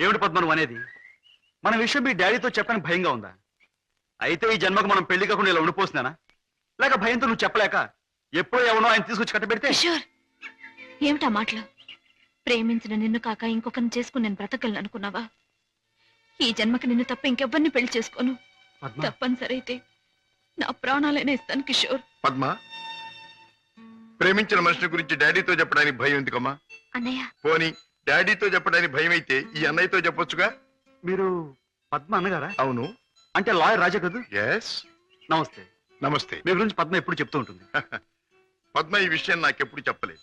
ఏమిటి పద్మ నువ్వు అనేది? మన విషయం మీ డాడీతో చెప్పడానికి భయంగా ఉందా? అయితే ఈ జన్మకు మనం పెళ్లి కాకుండా ఇలా ఉండిపోతున్నానా? లేక భయంతో నువ్వు చెప్పలేక ఎప్పుడో ఎవనో ఆయన తీసుకొచ్చి కట్టబెడితే? ఏమిటా మాటలు? ప్రేమించిన నిన్ను కాక ఇంకొకరిని చేసుకుని నేను బ్రతకలను అనుకున్నావా? ఈ జన్మకి నిన్ను తప్ప ఇంకెవ్వరిని పెళ్లి చేసుకోను. తప్పనిసరి అయితే నా ప్రాణాలైనా ఇస్తాను కిషోర్. పద్మ, ప్రేమించిన మనిషి గురించి డాడీతో చెప్పడానికి భయం ఎందుకమ్మా? అన్నయ్య, పోనీ డాడీతో చెప్పడానికి భయం అయితే ఈ అన్నయ్యతో చెప్పొచ్చుగా. మీరు పద్మ అన్నగారా? అవును. అంటే లాయర్ రాజా కదా? ఎస్. నమస్తే. నమస్తే. మీ గురించి పద్మ ఎప్పుడు చెప్తూ ఉంటుంది. పద్మ ఈ విషయం నాకెప్పుడు చెప్పలేదు.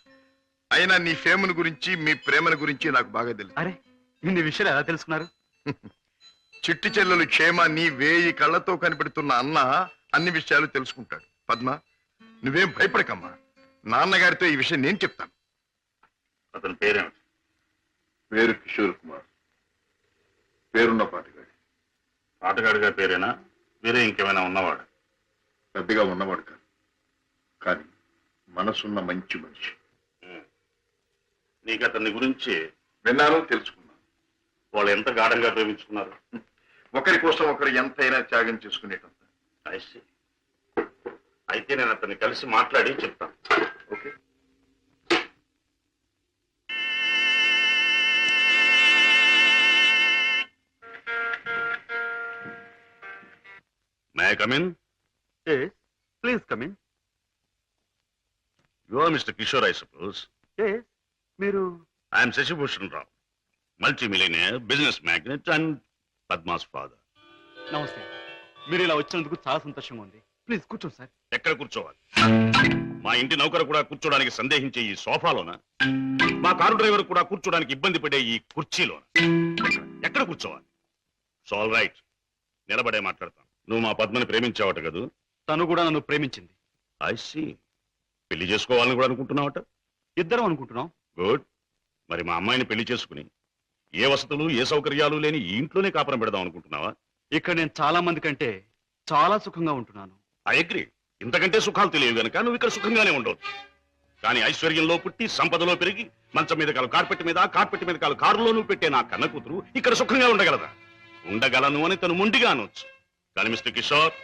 అయినా నీ ఫేమను గురించి మీ ప్రేమను గురించి నాకు బాగా తెలుసు. అరే, ఇన్ని విషయాలు ఎలా తెలుసుకున్నారు? చిట్టి చెల్లెలు క్షేమాన్ని 1000 కళ్ళతో కనిపెడుతున్న అన్న అన్ని విషయాలు తెలుసుకుంటాడు. పద్మ, నువ్వేం భయపడకమ్మా. నాన్నగారితో ఈ విషయం నేను చెప్తాను. అతని పేరేమిటి? పేరు కిషోర్ కుమార్. పేరున్న పాటగాడి. ఆటగాడిగా పేరేనా? వేరే ఇంకేమైనా ఉన్నవాడు? పెద్దగా ఉన్నవాడు కాదు, కానీ మనసున్న మంచి మనిషి. నీకు అతని గురించి విన్నాను, తెలుసుకున్నాను. వాళ్ళు ఎంత గాఢంగా ప్రేమించుకున్నారు? ఒకరి కోసం ఒకరు ఎంతైనా త్యాగం చేసుకునేటంత. అయితే నేను అతన్ని కలిసి మాట్లాడి చెప్తాను. Okay. May I come in? Please come in. You are mister Kishore, I suppose. మీరు? I'm Shashibhushan Rao, multi millionaire, business magnate and Padma's father. నమస్తే. మీరు ఇలా వచ్చినందుకు చాలా సంతోషంగా ఉంది. ప్లీజ్ కూర్చోండి సార్. ఎక్కడ కూర్చోవాలి? మా ఇంటి నౌకరు కూడా కూర్చోడానికి సందేహించే ఈ సోఫాలోనా? మా కారు డ్రైవర్ కూడా కూర్చోడానికి ఇబ్బంది పడే ఈ కుర్చీలోనా? ఎక్కడ కూర్చోవాలి? ఆల్ రైట్, నిలబడే మాట్లాడతాను. నువ్వు మా పద్మని ప్రేమించావట కదూ? తను కూడా నన్ను ప్రేమించింది. I see. పెళ్లి చేసుకోవాలని కూడా అనుకుంటున్నావట? ఇద్దరం అనుకుంటున్నాం. గుడ్. మరి మా అమ్మాయిని పెళ్లి చేసుకుని ఏ వసతులు ఏ సౌకర్యాలు లేని ఈ ఇంట్లోనే కాపురం పెడదాం అనుకుంటున్నావా? ఇక్కడ నేను చాలా మంది కంటే చాలా సుఖంగా ఉంటున్నాను. I agree. ఇంతకంటే సుఖాలు తెలియవు గనక నువ్వు ఇక్కడ సుఖంగానే ఉండవచ్చు. కానీ ఐశ్వర్యంలో పుట్టి సంపదలో పెరిగి మంచం మీద కాలు కార్పెట్ మీద, కార్పెట్ మీద కాలు కారులోనూ పెట్టే నా కన్న కూతురు ఇక్కడ సుఖంగా ఉండగలదా? ఉండగలను అని తను మొండిగా అనొచ్చు. కానీ మిస్టర్ కిషోర్,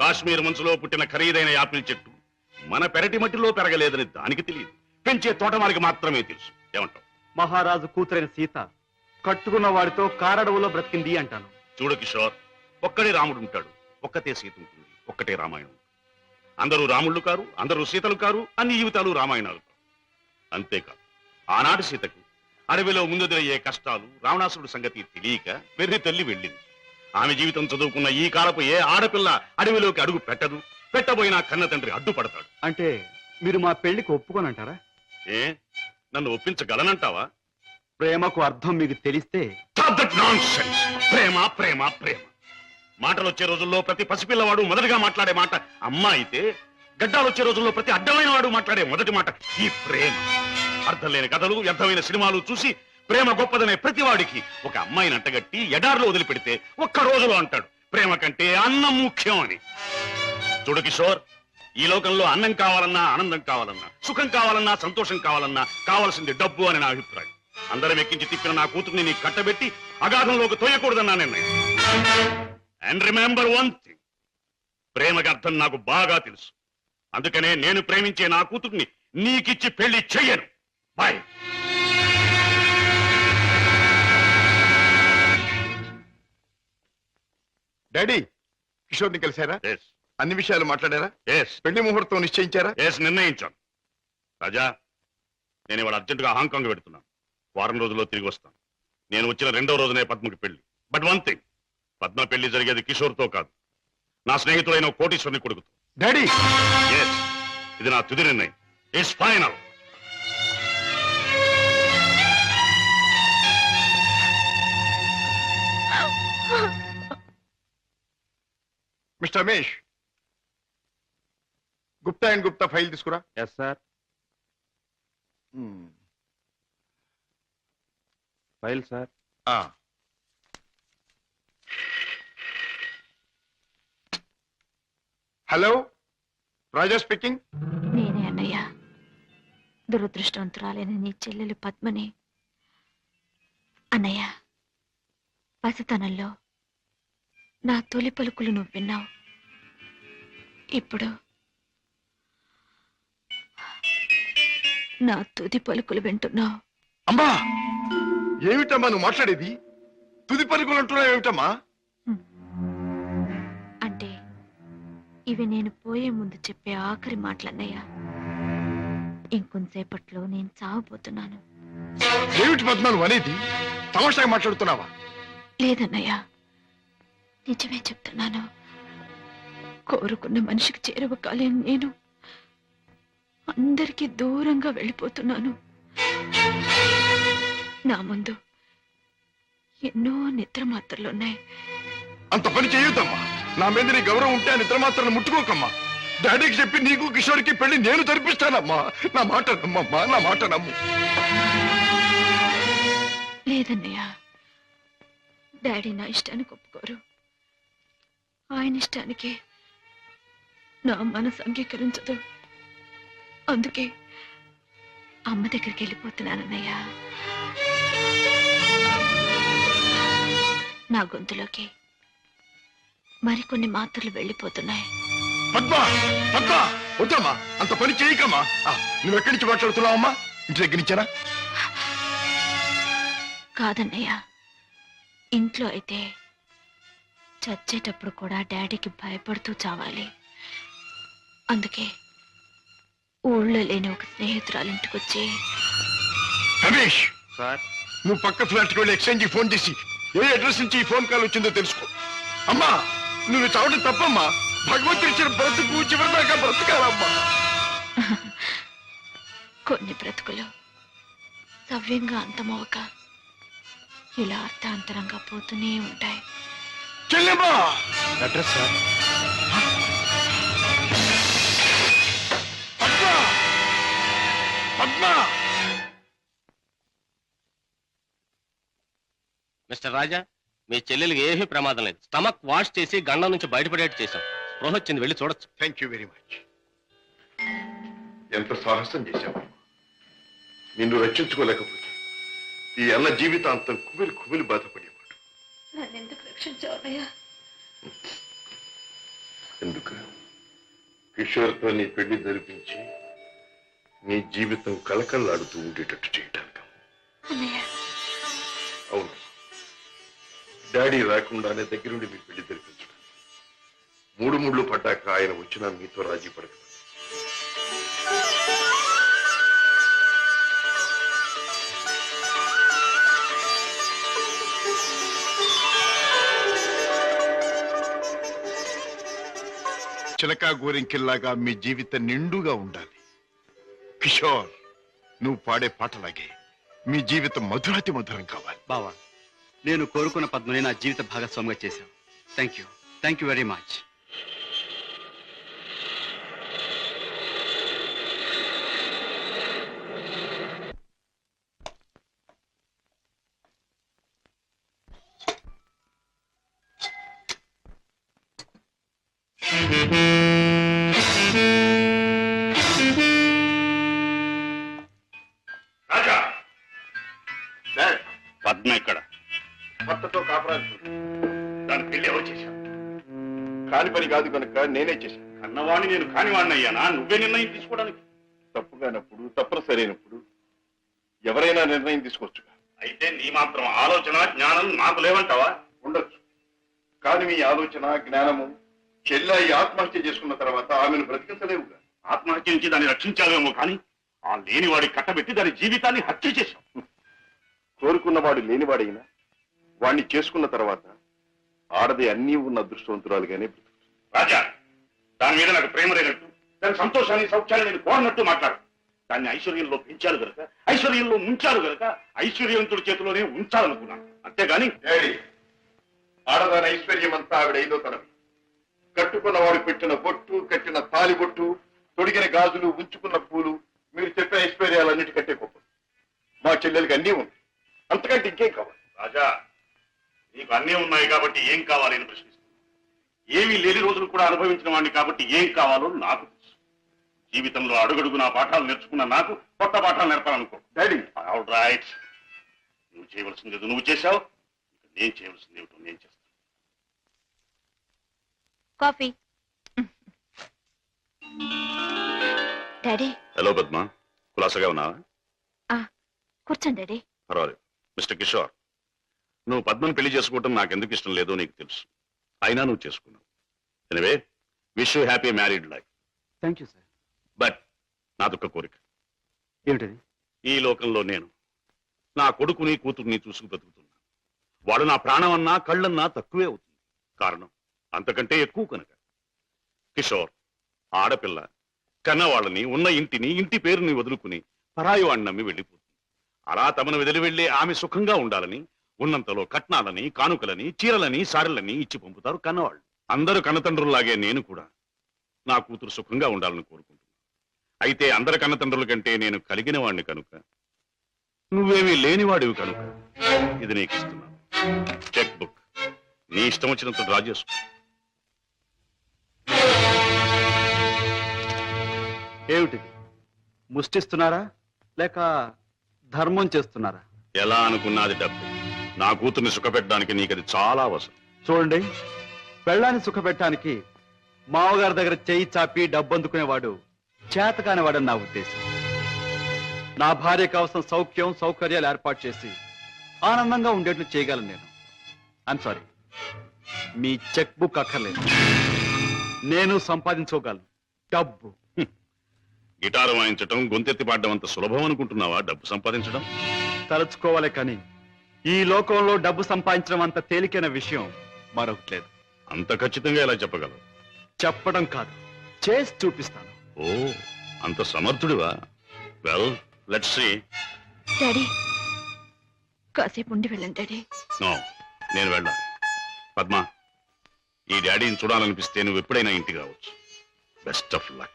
కాశ్మీర్ మంచులో పుట్టిన ఖరీదైన యాపిల్ చెట్టు మన పెరటి మట్టిలో పెరగలేదని దానికి తెలియదు, పెంచే తోటమాలికి మాత్రమే తెలుసు. ఏమంటావు? మహారాజు కూతురైన సీత కట్టుకున్న వాడితో కారడవులో బ్రతికింది అంటాను. చూడు కిషోర్, ఒక్కడే రాముడు ఉంటాడు, ఒక్కతే సీత ఉంటుంది, ఒక్కటే రామాయణం. అందరూ రాముళ్ళు కారు, అందరూ సీతలు కారు, అన్ని జీవితాలు రామాయణాలు కారు. అంతేకాదు, ఆనాటి సీతకు అడవిలో ముందుదయ్యే కష్టాలు, రావణాసురుడి సంగతి తెలియక వెర్రి తల్లి వెళ్ళింది. ఆమె జీవితం చదువుకున్న ఈ కాలపు ఏ ఆడపిల్ల అడవిలోకి అడుగు పెట్టదు. పెట్టబోయినా కన్న తండ్రి అడ్డుపడతాడు. అంటే మీరు మా పెళ్లికి ఒప్పుకోనంటారా? ఏ, నన్ను ఒప్పించగలనంటావా? ప్రేమకు అర్థం మీకు తెలిస్తే? ప్రేమ ప్రేమ ప్రేమ మాటలు వచ్చే రోజుల్లో ప్రతి పసిపిల్లవాడు మొదటిగా మాట్లాడే మాట అమ్మ అయితే, గడ్డాలు వచ్చే రోజుల్లో ప్రతి అడ్డమైన వాడు మాట్లాడే మొదటి మాట ఈ ప్రేమ. అర్థం లేని కథలు, వ్యర్థమైన సినిమాలు చూసి ప్రేమ గొప్పదనే ప్రతివాడికి ఒక అమ్మాయిని అంటగట్టి ఎడారిలో వదిలిపెడితే ఒక్క రోజులో అంటాడు ప్రేమ కంటే అన్నం ముఖ్యం అని. చూడు కిషోర్, ఈ లోకంలో అన్నం కావాలన్నా, ఆనందం కావాలన్నా, సుఖం కావాలన్నా, సంతోషం కావాలన్నా కావాల్సింది డబ్బు అని నా అభిప్రాయం. అందరం ఎక్కించి తిప్పిన నా కూతుర్ని నీకు కట్టబెట్టి అగాధంలోకి తోయకూడదన్నా నిర్ణయం. అండ్ రిమెంబర్ వన్ థింగ్, ప్రేమకి అర్థం నాకు బాగా తెలుసు. అందుకనే నేను ప్రేమించే నా కూతుర్ని నీకిచ్చి పెళ్లి చెయ్యను. బాయ్. డాడీ, కిషోర్ని కలిశారా? అన్ని విషయాలు మాట్లాడారా? పెళ్లి ముహూర్తం నిశ్చయించారా? నిర్ణయించాను. రాజా, నేను ఇవాళ అర్జెంటుగా హాంకాంగ్ పెడుతున్నాను. వారం రోజుల్లో తిరిగి వస్తాను. నేను వచ్చిన 2వ రోజునే పద్మకి పెళ్లి. బట్ వన్ థింగ్, పద్మ పెళ్లి జరిగేది కిషోర్తో కాదు, నా స్నేహితుడైన కోటీశ్వరుని కొడుకుతో. డాడీ, ఇది నా తుది నిర్ణయం. It's final. Mister Ramesh, Gupta and Gupta file తీసుకురా. Yes sir. File sir. Hello, Raja speaking. నేనే అన్నయ్య. దురదృష్టవంతురాలైన నీ చెల్లెలు పద్మని. అన్నయ్య, పసితనంలో నా తొలి పలుకులు నువ్వు విన్నావు. ఇప్పుడు నా తుది పలుకులు వింటున్నావు. అమ్మా ఏమిటమ్మా నువ్వు మాట్లాడేది? తుది పలుకులు అంటున్నావు ఏమిటమ్మా? అంటే ఇవి నేను పోయే ముందు చెప్పే ఆఖరి మాటలన్నయ్యా. ఇంకొంతసేపట్లో నేను చావబోతున్నాను. ఏమిటి పద్మ నువ్వు అనేది? తమాషాగా మాట్లాడుతున్నావా? లేదన్నయ్యా, నిజమే చెప్తున్నాను. కోరుకున్న మనిషికి చేరువ కాలేని నేను అందరికీ దూరంగా వెళ్ళిపోతున్నాను. నా ముందు ఎన్నో నిద్ర మాత్రలున్నాయి. అంత పని చేయొద్దమ్మా. నా మీద నీ గౌరవం ఉంటే ఆ నిద్ర మాత్రం ముట్టుకోకమ్మా. డాడీకి చెప్పి నీకు కిషోర్కి పెళ్లి నేను జరిపిస్తానమ్మా. నా మాట నమ్మమ్మా, నా మాట నమ్ము. లేదన్నయ్య, డాడీ నా ఇష్టానికి ఒప్పుకోరు. ఆయన ఇష్టానికి నా మనసు అంగీకరించదు. అందుకే అమ్మ దగ్గరికి వెళ్ళిపోతున్నానన్నయ్య. నా గొంతులోకి మరికొన్ని మాత్రలు వెళ్ళిపోతున్నాయి. పద్మ పద్మ వద్దమ్మా, అంత పని చేయకమ్మా. నువ్వెక్కడి నుంచి మాట్లాడుతున్నావమ్మా? ఇంటి దగ్గర నుంచేనా? కాదన్నయ్య, ఇంట్లో అయితే చచ్చేటప్పుడు కూడా డాడీకి భయపడుతూ చావాలి. అందుకే ఊళ్ళో లేని ఒక స్నేహితురాలు ఇంటికొచ్చి, రమేష్ సార్, నువ్వు పక్క ఫ్లాట్కి వెళ్ళి ఎక్స్చేంజ్ ఫోన్ చేసి ఏ అడ్రస్ నుంచి ఈ ఫోన్ కాల్ వచ్చిందో తెలుసుకో. అమ్మా నువ్వు చావడం తప్పమ్మా. భగవంతుడి ఇచ్చిన బ్రతుకు చివరిదాకా బ్రతకాలమ్మా. కొన్ని బ్రతుకులు సవ్యంగా అంతమవక ఇలా అర్థాంతరంగా పోతూనే ఉంటాయి. చెల్లెమ్మా address sir. Padma Padma mister Raja, మీ చెల్లెలికి ఏమీ ప్రమాదం లేదు. స్టమక్ వాష్ చేసి గండం నుంచి బయటపడేట్టు చేశాం. స్పృహ వచ్చింది, వెళ్ళి చూడొచ్చు. Thank you very much. ఎంత సాహసం చేశావు. నిన్ను రక్షించుకోలేకపోతే ఈ అన్న జీవితాంతం కుమిలి కుమిలి బాధపడేవాడు. నన్నెందుకు రక్షించావయ్యా? ఎందుకు? కిషోర్తో నీ పెళ్లి జరిపించి నీ జీవితం కలకల్లాడుతూ ఉండేటట్టు చేయటానికి. అన్నయ్య, అవును, డాడీ రాకుండానే దగ్గరుండి మీ పెళ్లి జరిపించడం. మూడు ముళ్ళు పడ్డాక ఆయన వచ్చినా మీతో రాజీ పడదు. చిలకా గోరింకిల్లాగా మీ జీవితం నిండుగా ఉండాలి. కిషోర్, నువ్వు పాడే పాటలాగే మీ జీవితం మధురాతి మధురం కావాలి. బావా, నేను కోరుకున్న పద్మని నా జీవిత భాగస్వామిగా చేశావు. Thank you very much. Raja, sir, Padma ఇక్కడ. భర్తతో కాపురాలు దాని పెళ్లి ఎవరు చేశావు? కాని పని కాదు కనుక నేనే చేశాను. కన్నవాణ్ణి నేను కానివాణ్ణి అయ్యానా? నువ్వే నిర్ణయం తీసుకోవడానికి. తప్పుగానప్పుడు తప్పనిసరైనప్పుడు ఎవరైనా నిర్ణయం తీసుకోవచ్చుగా. అయితే నీ మాత్రం ఆలోచన జ్ఞానం నాకు లేవంటావా? ఉండొచ్చు, కానీ మీ ఆలోచన జ్ఞానము చెల్లాయి ఆత్మహత్య చేసుకున్న తర్వాత ఆమెను బ్రతికించలేవుగా. ఆత్మహత్య నుంచి దాన్ని రక్షించావేమో కానీ ఆ లేనివాడి కట్టబెట్టి దాని జీవితాన్ని హత్య చేశావు. కోరుకున్నవాడు లేనివాడైనా వాణ్ణి చేసుకున్న తర్వాత ఆడది అన్నీ ఉన్న అదృష్టవంతురాలుగానే బ్రతుకుతుంది. రాజా, దాని మీద నాకు ప్రేమ లేనట్టు, దాని సంతోషాన్ని సౌఖ్యాన్ని నేను కోరినట్టు మాట్లాడు. దాన్ని ఐశ్వర్యంలో పెంచాలి గనక, ఐశ్వర్యంలో ముంచాలి గనక ఐశ్వర్యవంతుడి చేతిలోనే ఉంచాలనుకున్నాను. అంతేగాని డాడీ, ఆడదాని ఐశ్వర్యం అంతా ఆవిడైదో తనవి. కట్టుకున్నవాడు పెట్టిన బొట్టు, కట్టిన తాలి బొట్టు, తొడిగిన గాజులు, ఉంచుకున్న పూలు, మీరు చెప్పిన ఐశ్వర్యాలన్నిటికంటే గొప్ప. మా చెల్లెలకి అన్నీ ఉంది, అంతకంటే ఇంకేం కావాలి? రాజా, నీకు అన్నీ ఉన్నాయి కాబట్టి ఏం కావాలి అని ప్రశ్నిస్తున్నాను. ఏమీ లేని రోజులు కూడా అనుభవించిన వాడిని కాబట్టి ఏం కావాలో నాకు తెలుసు. జీవితంలో అడుగడుగు నా పాఠాలు నేర్చుకున్న నాకు కొత్త పాఠాలు నేర్పాలనుకో. డాడీ, ఆల్ రైట్, నువ్వు చేయవలసింది నువ్వు చేశావు, నేను చేయవలసింది ఏమిటో నేను చేస్తాను. కాఫీ. డాడీ. హలో పద్మ, కులాసగా ఉన్నావా? కూర్చోండి డాడీ. పర్వాలేదు. మిస్టర్ కిషోర్, నువ్వు పద్మను పెళ్లి చేసుకోవటం నాకు ఎందుకు ఇష్టం లేదో నీకు తెలుసు. అయినా నువ్వు చేసుకున్నావు. Anyway, wish you happy married life. Thank you sir. But నాదొక్క కోరిక. ఏమిటది? ఈ లోకంలో నేను నా కొడుకుని కూతుర్ని చూసుకు బ్రతుకుతున్నా. వాడు నా ప్రాణం అన్నా కళ్ళన్నా తక్కువే అవుతుంది. కారణం అంతకంటే ఎక్కువ కనుక. కిషోర్, ఆడపిల్ల కన్నవాళ్ళని, ఉన్న ఇంటిని, ఇంటి పేరుని వదులుకుని పరాయి వాడిని నమ్మి వెళ్ళిపోతుంది. అలా తమను వదిలి వెళ్ళి ఆమె సుఖంగా ఉండాలని ఉన్నంతలో కట్నాలని, కానుకలని, చీరలని, సారెలని ఇచ్చి పంపుతారు కన్నవాళ్ళు. అందరూ కన్నతండ్రుల్లాగే నేను కూడా నా కూతురు సుఖంగా ఉండాలని కోరుకుంటున్నాను. అయితే అందరి కన్నతండ్రుల కంటే నేను కలిగిన వాడిని కనుక, నువ్వేమీ లేనివాడివి కనుక ఇది నీకు ఇస్తున్నాను. చెక్ బుక్ నీ ఇష్టం వచ్చినంత డ్రా చేసుకో. ఏమిటిది? ముష్టిస్తున్నారా లేక ధర్మం చేస్తున్నారా? ఎలా అనుకున్నది డబ్బు. నా కూతుర్ని సుఖపెట్టడానికి నీకు అది చాలా అవసరం. చూడండి, పెళ్ళాన్ని సుఖపెట్టడానికి మావగారి దగ్గర చేయి చాపి డబ్బు అందుకునేవాడు చేతకానివాడని నా ఉద్దేశం. నా భార్య కోసం సౌఖ్యం సౌకర్యాలు ఏర్పాటు చేసి ఆనందంగా ఉండేట్లు చేయగలను నేను. I'm sorry, me cheque book అక్కర్లేదు. నేను సంపాదించుకోగలను డబ్బు. గిటారు వాయించడం, గొంతెత్తి పాడడం అంత సులభం అనుకుంటున్నావా డబ్బు సంపాదించడం? తలుచుకోవాలి కానీ ఈ లోకంలో డబ్బు సంపాదించడం అంత తేలికైన విషయం మరొకట్లేదు. అంత ఖచ్చితంగా ఎలా చెప్పగలవు? చెప్పడం కాదు, చేసి చూపిస్తాను. ఓ, అంత సమర్థుడివా? Well, let's see. డాడీ, కాసేపు ఉండి వెళ్ళండి డాడీ. నో, నేను వెళ్ళాలి. పద్మ, ఈ డాడీని చూడాలనిపిస్తే నువ్వు ఎప్పుడైనా ఇంటికి రావచ్చు. Best of luck.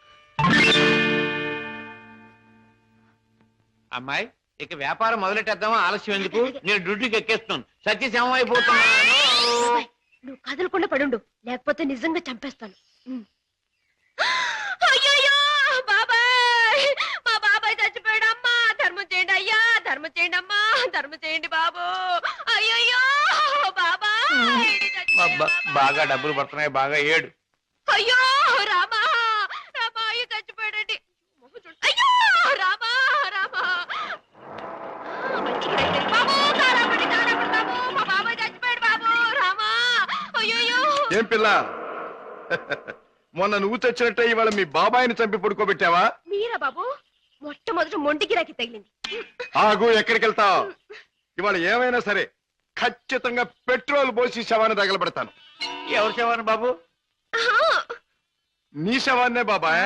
అమ్మాయి, ఇక వ్యాపారం మొదలెట్టేద్దామా? ఆలస్యం ఎందుకు? నేను డ్యూటీకి ఎక్కేస్తున్నాను. సత్యశమం అయిపోతున్నాను. నువ్వు కదలకుండా పడుండు, లేకపోతే నిజంగా చంపేస్తాను. అయ్యయ్యో బాబాయ్, మా బాబాయ్ చచ్చిపోయాడు. అమ్మా ధర్మం చేయండి అయ్యా, ధర్మం చేయండి అమ్మా, ధర్మం చేయండి బాబు. అయ్యయ్యో బాబాయ్ బాగా డబ్బులు పడుతున్నాయి, బాగా ఏడు. అయ్యో రామా, రామా అయ్యో చచ్చిపోయాడండి. అయ్యో రామా, రామా బాబు, కారాపడి కారాపడి బాబు, మా బాబాయ్ చచ్చిపోయాడు బాబు. రామా, అయ్యయ్యో. ఏం పిల్ల, మొన్న నువ్వు తెచ్చినట్టే ఇవాళ మీ బాబాయిని చంపి పడుకోబెట్టావా? మీరా బాబు? మొట్టమొదటి మొండి గిరాకి తగిలింది. ఆగు, ఎక్కడికి వెళ్తావు? ఇవాళ ఏమైనా సరే ఖచ్చితంగా పెట్రోల్ పోసి శవాన్ని తగలబెడతాను. ఎవరు శవాన్ని బాబు? నీ శవాన్నే బాబాయ్.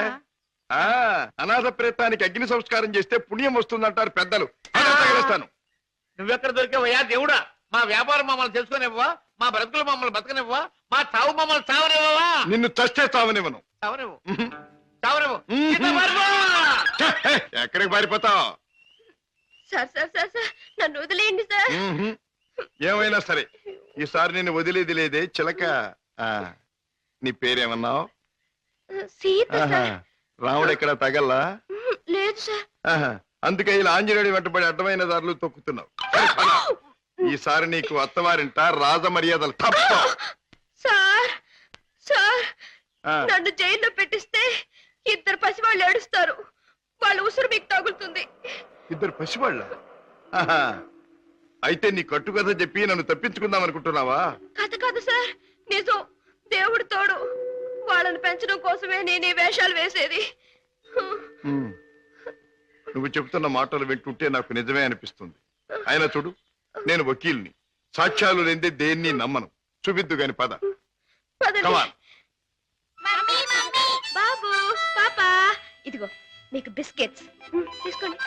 అనాథ ప్రేతానికి అగ్ని సంస్కారం చేస్తే పుణ్యం వస్తుందంటారు పెద్దలు. అదే తగిలేస్తాను. నువ్వెక్కడ దొరికావయ్యా దేవుడా? మా వ్యాపారం మమ్మల్ని తెలుసుకునేవ్వా? మా బ్రతుకులు మమ్మల్ని బతకనివ్వా? మా చావు మమ్మల్ని చావనివ్వవా? నిన్ను చస్తే చావనివ్వను. చావనివ్వు, చావనివ్వు. ఎక్కడికి పారిపోతావు? సార్ సార్ సార్ సార్, నన్ను వదిలేయండి సార్. ఏమైనా సరే ఈసారి నేను వదిలేది లేదే చిలక. నీ పేరేమన్నావు? సీత సార్. రాముడు ఎక్కడ తగల్లా? లేదు సార్. అందుకే ఇలా ఆంజనేయుడి వెంటబడి అడ్డమైన దారులు తొక్కుతున్నావు. ఈసారి నీకు అత్తవారింట రాజ మర్యాదలు తప్ప. సార్ సార్, నన్ను జైల్లో పెట్టిస్తే ఇద్దరు పసివాళ్ళు ఏడుస్తారు. వాళ్ళ ఉసురు మీకు తగులుతుంది. ఇద్దరు పసివాళ్ళ? అయితే నీ కట్టుకథ చెప్పి నన్ను తప్పించుకుందాం అనుకుంటున్నావా? కథ కాదు సార్, నిజం. దేవుడు తోడు. వాళ్ళని పెంచడం కోసమే నేను ఈ వేషాలు వేసేది. నువ్వు చెబుతున్న మాటలు వింటుంటే నాకు నిజమే అనిపిస్తుంది. అయినా చూడు, నేను వకీల్ని, సాక్ష్యాలు లేదే దేన్ని నమ్మను. చూపిద్దు గాని పద. Come on. బాబు, పాపా, ఇదిగో మీకు బిస్కెట్స్ తీసుకోండి.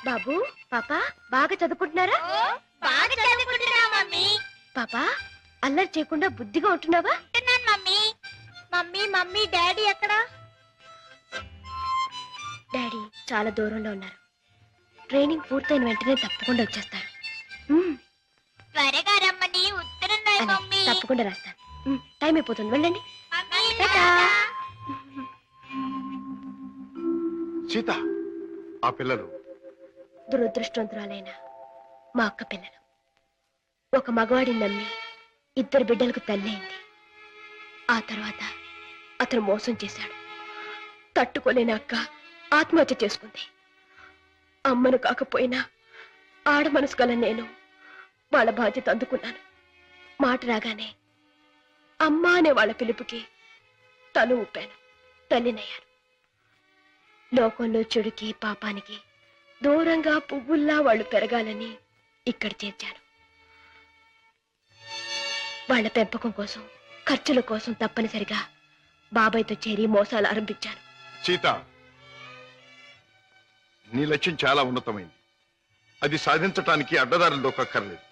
బాబు, పాపా బాగా చదువుకుంటున్నారా? పాపా, అల్లరి చేయకుండా బుద్ధిగా ఉంటున్నావా? మమ్మీ మమ్మీ డాడీ ఎక్కడా? డాడీ చాలా దూరంలో ఉన్నారు. ట్రైనింగ్ పూర్తయిన వెంటనే తప్పకుండా వచ్చేస్తారు. త్వరగా రమ్మని ఉత్తరం రాయి అలాగే, మమ్మీ. తప్పకుండా రాస్తాను. టైం అయిపోతుంది, వెళ్ళండి. మమ్మీ, టాటా. సీత, ఆ పిల్లలు దురదృష్టవంతురాలైన మా అక్క పిల్లలు. ఒక మగవాడిని నమ్మి 2 బిడ్డలకు తల్లి అయింది. ఆ తర్వాత అతను మోసం చేశాడు. తట్టుకోలేని అక్క ఆత్మహత్య చేసుకుంది. అమ్మను కాకపోయినా ఆడ మనసు గల నేను వాళ్ళ బాధ్యత అందుకున్నాను. మాట రాగానే అమ్మ అనే వాళ్ళ పిలుపుకి తల ఊపాను. తల్లినయ్యాను. లోకంలో చెడుకి పాపానికి దూరంగా పువ్వుల్లా వాళ్ళు పెరగాలని ఇక్కడ చేర్చాను. వాళ్ళ పెంపకం కోసం, ఖర్చుల కోసం తప్పనిసరిగా బాబాయ్తో చేరి మోసాలు ఆరంభించాను. సీత, నీ లక్ష్యం చాలా ఉన్నతమైంది. అది సాధించటానికి అడ్డదారులు దొక్కక్కర్లేదు.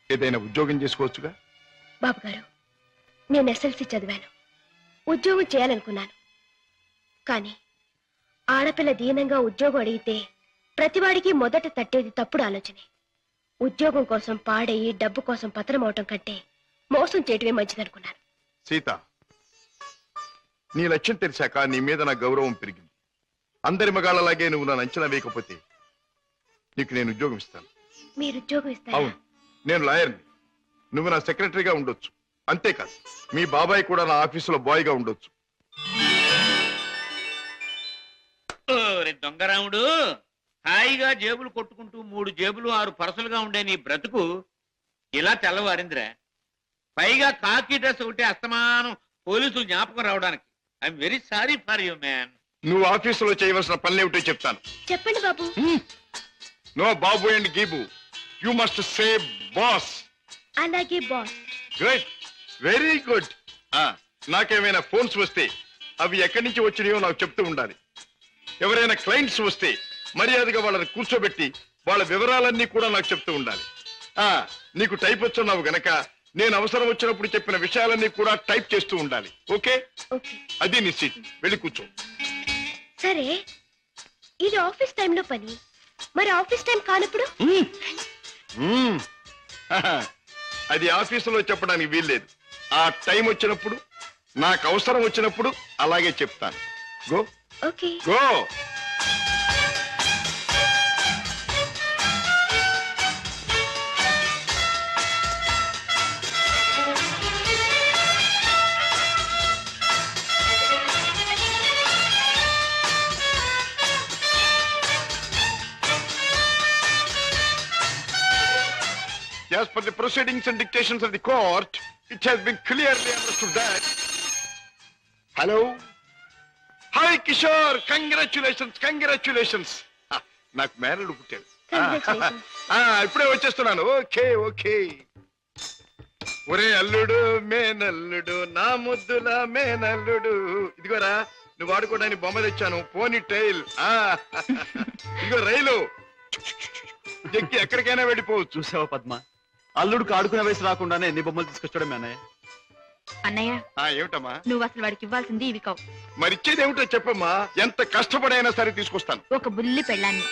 ఏదైనా ఉద్యోగం చేసుకోవచ్చుగా. బాబు గారు, నేను SLC చదివాను. ఉద్యోగం చేయాలనుకున్నాను. కానీ ఆడపిల్ల దీనంగా ఉద్యోగం అడిగితే ప్రతివాడికి మొదట తట్టేది తప్పుడు ఆలోచనే. ఉద్యోగం కోసం పాడయి డబ్బు కోసం పతనమవటం కంటే మోసం చేయటమే మంచిదనుకున్నాను. సీత, నీ లక్ష్యం తెలిసాక నీ మీద నా గౌరవం పెరిగింది. అందరి మగాళ్ళలాగే నువ్వు నన్ను అంచనా వేయకపోతే నీకు నేను ఉద్యోగం ఇస్తాను. మీరు ఉద్యోగం ఇస్తారా? అవును, నేను లాయర్ని. నువ్వు నా సెక్రటరీగా ఉండొచ్చు. అంతేకాదు, మీ బాబాయ్ కూడా నా ఆఫీసులో బాయ్గా ఉండొచ్చు. దొంగరాముడు, హాయిగా జేబులు కొట్టుకుంటూ 3 జేబులు 6 పరసలుగా ఉండే నీ బ్రతుకు ఇలా తెల్లవారిందిరా. పైగా కాకి డ్రెస్ ఒకటి అస్తమానం పోలీసులు జ్ఞాపకం రావడానికి. I'm very sorry for you man. నువ్వు ఆఫీసులో చేయవలసిన పనులేమిటో చెప్తాను. చెప్పండి బాబు. నో బాబు అండ్ గీబు, యు మస్ట్ సే బాస్. అలాగే బాస్. Good, very good. నాకేమైనా ఫోన్స్ వస్తే అవి ఎక్కడి నుంచి వచ్చినాయో నాకు చెప్తూ ఉండాలి. ఎవరైనా క్లయింట్స్ వస్తే మర్యాదగా వాళ్ళని కూర్చోబెట్టి వాళ్ళ వివరాలన్నీ కూడా నాకు చెప్తూ ఉండాలి. నీకు టైప్ వచ్చున్నావు గనక నేను అవసరం వచ్చినప్పుడు చెప్పిన విషయాలన్నీ కూడా టైప్ చేస్తూ ఉండాలి. ఓకే? అది నీ సీట్. వెళ్ళి కూర్చో. సరే, ఇది ఆఫీస్ టైంలో పని, మరి ఆఫీస్ టైం కానప్పుడు? అది ఆఫీసులో చెప్పడానికి వీల్లేదు. ఆ టైం వచ్చినప్పుడు, నాకు అవసరం వచ్చినప్పుడు అలాగే చెప్తాను. Go. Okay. Go. As per the proceedings and dictations of the court, it has been clearly understood that... Hello? Hi, Kishore! Congratulations, congratulations! నాకు మేనల్లుడు పుట్టాడు. ఇప్పుడే వచ్చేస్తున్నాను. Okay okay. ఒరే అల్లుడు, మేనల్లుడు, నా ముద్దుల మేనల్లుడు. ఇదిగోరా, నువ్వు ఆడుకోవడానికి బొమ్మ తెచ్చాను. పోనీ టైల్. ఇదిగో రైలు. ఎక్కి ఎక్కడికైనా వెళ్ళిపోవచ్చు. చూసావా పద్మ, అల్లుడికి ఆడుకునే వయసు రాకుండానే ఎన్ని బొమ్మలు తీసుకొచ్చాడు మీ అన్నయ్య. అన్నయ్య, ఏమిటమ్మా నువ్వు అసలు వాడికి ఇవ్వాల్సింది ఇవి కావు. మరి ఇచ్చేది ఏమిటో చెప్పమ్మా. ఎంత కష్టపడైనా సరే తీసుకొస్తాను. ఒక బుల్లి పెళ్ళాన్ని.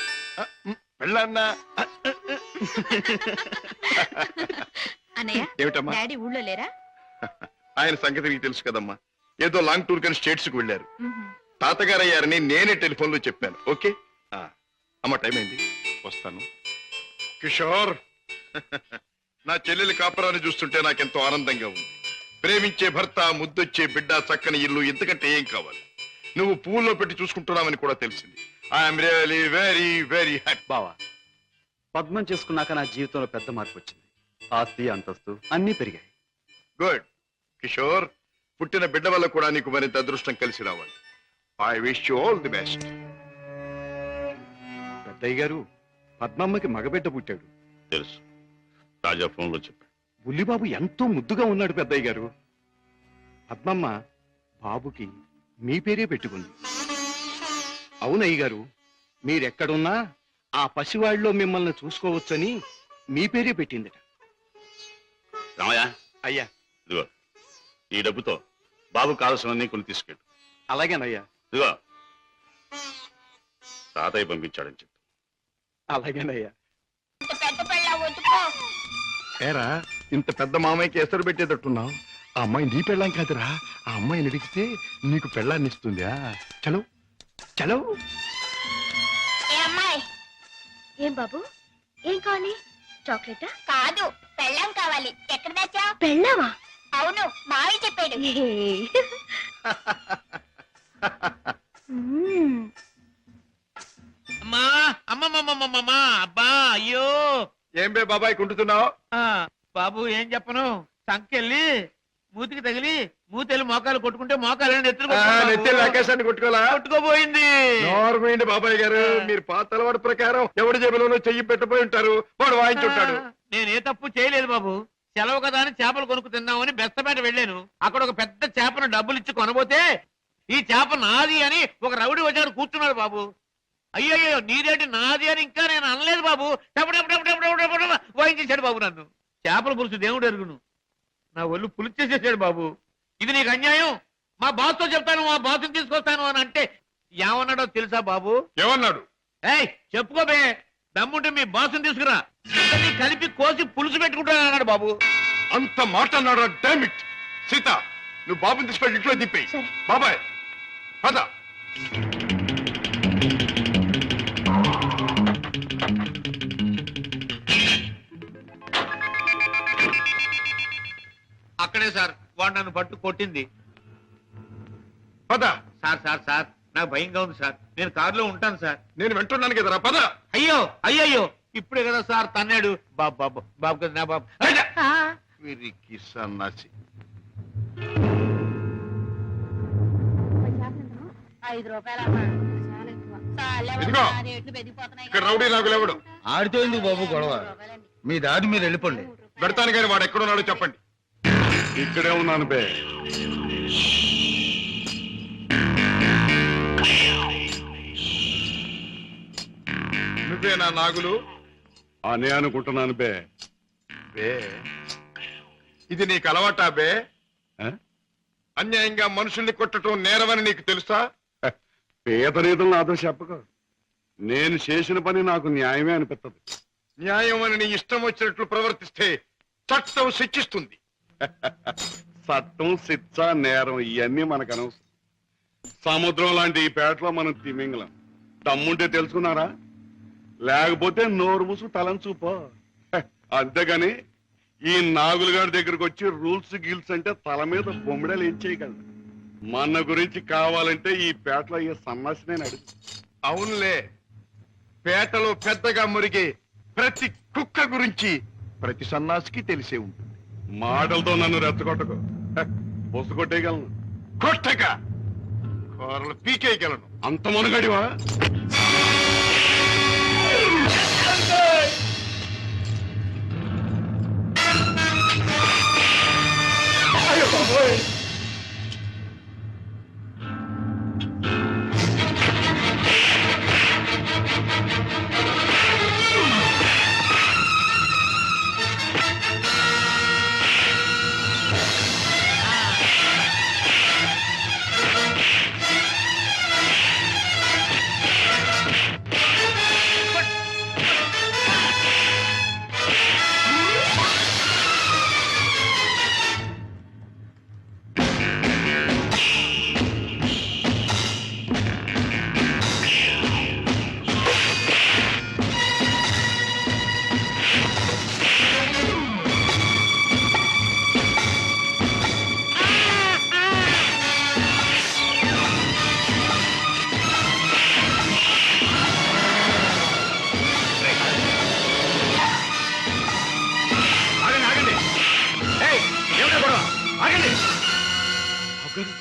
పెళ్ళన్నా? అన్నయ్య, ఏమిటమ్మా? డాడీ ఊళ్ళో లేరా? ఆయన సంగతి నీకు తెలుసు కదమ్మా. ఏదో లాంగ్ టూర్ కానీ స్టేట్స్ కు వెళ్ళారు. తాతగారు అయ్యారని నేనే టెలిఫోన్ లో చెప్పాను. ఓకే అమ్మ, టైం అయింది, వస్తాను. కిషోర్, నా చెల్లెలి కాపురాన్ని చూస్తుంటే నాకెంతో ఆనందంగా ఉంది. ప్రేమించే భర్త, ముద్దొచ్చే బిడ్డ, చక్కని ఇల్లు, ఇంతకంటే ఏం కావాలి? నువ్వు పువ్వుల్లో పెట్టి చూసుకుంటున్నావని కూడా తెలిసింది. I'm really very very happy. బావా, పద్మం చేసుకున్నాక నా జీవితంలో పెద్ద మార్పు వచ్చింది. ఆస్తి, అంతస్తు అన్నీ పెరిగాయి. గుడ్ కిషోర్, పుట్టిన బిడ్డ వల్ల కూడా నీకు మరింత అదృష్టం కలిసి రావాలి. I wish you all the best. పెద్దయ్య గారు, పద్మమ్మకి మగబిడ్డ పుట్టాడు. తెలుసు, రాజా ఫోన్ లో చెప్పాడు. బుల్లిబాబు ఎంతో ముద్దుగా ఉన్నాడు పెద్దయ్య గారు. పద్మమ్మ బాబుకి మీ పేరే పెట్టుకుంది. అవునయ్య గారు, మీరెక్కడున్నా ఆ పసివాళ్ళలో మిమ్మల్ని చూసుకోవచ్చని మీ పేరే పెట్టిందట. రామయ్య, అయ్యా, ఇదిగో ఈ డబ్బుతో బాబు కావాల్సినవన్నీ కొని తీసుకెళ్ళు. అలాగేనయ్యా. ఇదిగో తాతయ్య పంపించాడని చెప్పు. అలాగేనయ్యా. ఏరా, ఇంత పెద్ద మామయ్యకి ఎసరు పెట్టేటట్టున్నావు. ఆ అమ్మాయి నీ పెళ్ళాం కాదురా. ఆ అమ్మాయిని అడిగితే నీకు పెళ్ళాన్ని ఇస్తుందా? చలో చలో. ఏం బాబు, ఏం కావాలి? చాక్లెటా? కాదు, పెళ్ళం కావాలి. ఎక్కడ దాచావు? పెళ్ళావా? అవును, మావి చెప్పాడు. అమ్మా అమ్మమ్మమ్మమ్మమ్మా, అబ్బా అయ్యో. ఏం బే బాబాయ్ కుంటున్నావు? ఆ, బాబు ఏం చెప్పను, సంకెళ్ళి మూతికి తగిలి మూతెళ్ళి మోకాలు కొట్టుకుంటే మోకాలు నెత్తి లకేశాన్ని కొట్టుకోవాలా? కొట్టుకోపోయింది. నోర్మైంది బాబాయ్ గారు, మీరు పాత అలవాటు ప్రకారం ఎవడి జేబులోనో చెయ్యి పెట్టబోయి ఉంటారు, వాడు వాయించుంటాడు. నేనే తప్పు చేయలేదు బాబు. సెలవు కదా అని చేపలు కొనుక్కు తిందామని బెస్తపేట వెళ్ళాను. అక్కడ ఒక పెద్ద చేపను డబ్బులు ఇచ్చి కొనబోతే ఈ చేప నాది అని ఒక రౌడీ వచ్చాడు కూర్చున్నాడు బాబు. అయ్యయ్యో నీదేంటి నాది అని ఇంకా నేను అనలేదు బాబు. వాయించేశాడు బాబు నన్ను. చేపల పులుసు దేవుడు ఎరుగును, నా ఒళ్ళు పులుసు చేసేసాడు బాబు. ఇది నీకు అన్యాయం, మా బాస్తో చెప్తాను, మా బాస్ని తీసుకొస్తాను అని అంటే ఏమన్నాడో తెలుసా బాబు? ఏమన్నాడు? ఏయ్ చెప్పుకోబే, దమ్ముంటే మీ బాస్ని తీసుకురా, ఇద్దరిని కలిపి కోసి పులుసు పెట్టుకుంటాను అన్నాడు బాబు. అంత మాట అన్నాడు? డామిట్ సీత, నువ్వు బాబుని తీసుకెళ్ళి ఇంట్లో దింపేయి. సరే. బాబాయ్ పద. అక్కడే సార్ వాడు నన్ను పట్టు కొట్టింది. పద. సార్ సార్ సార్ నాకు భయంగా ఉంది సార్, నేను కారులో ఉంటాను సార్. నేను వింటున్నాను కదరా, పద. అయ్యో అయ్యయ్యో, ఇప్పుడే కదా సార్ తన్నాడు. బాబు బాబు బాబు కదా నా బాబు. వీరికి సన్నాసి. ఇదిగో ఇక్కడ రౌడీ నాకు లేవడు. ఆడితో ఎందుకు బాబు గొడవ? మీ దారి మీరు వెళ్ళిపోండి. పెడతాను కానీ వాడు ఎక్కడున్నాడో చెప్పండి. ఇక్కడే ఉన్నాను బే. నువ్వే నా నాగులు అనే అనుకుంటున్నాను బే. బే, ఇది నీకు అలవాటా బే? ఆ? అన్యాయంగా మనుషుల్ని కొట్టడం నేరమని నీకు తెలుసా? పేద రీతులు నాతో చెప్పకు. నేను చేసిన పని నాకు న్యాయమే అనిపిస్తుంది. న్యాయం అని నీ ఇష్టం వచ్చినట్లు ప్రవర్తిస్తే చట్టం శిక్షిస్తుంది. చట్టం, శిక్ష, నేరం ఇవన్నీ మనకు అనవసరం. సముద్రం లాంటి ఈ పేటలో మనం తిమింగలం. దమ్ముంటే తెలుసుకున్నారా? లేకపోతే నోరు మూసు తలం చూపో. అంతేగాని ఈ నాగులు గారి దగ్గరకు వచ్చి రూల్స్ గీల్స్ అంటే తల మీద బొమ్మిడలు ఏం చేయగలరు? మన గురించి కావాలంటే ఈ పేటలో ఈ సన్నాసినే అడుగు. అవునులే, పేటలో పెద్దగా మురిగే ప్రతి కుక్క గురించి ప్రతి సన్నాసికి తెలిసే ఉంటుంది. మాటలతో నన్ను రెచ్చగొట్టకు. బొసు కొట్టేయగలను. కొట్టక కూరలు పీకేయగలను. అంత మునగడివా?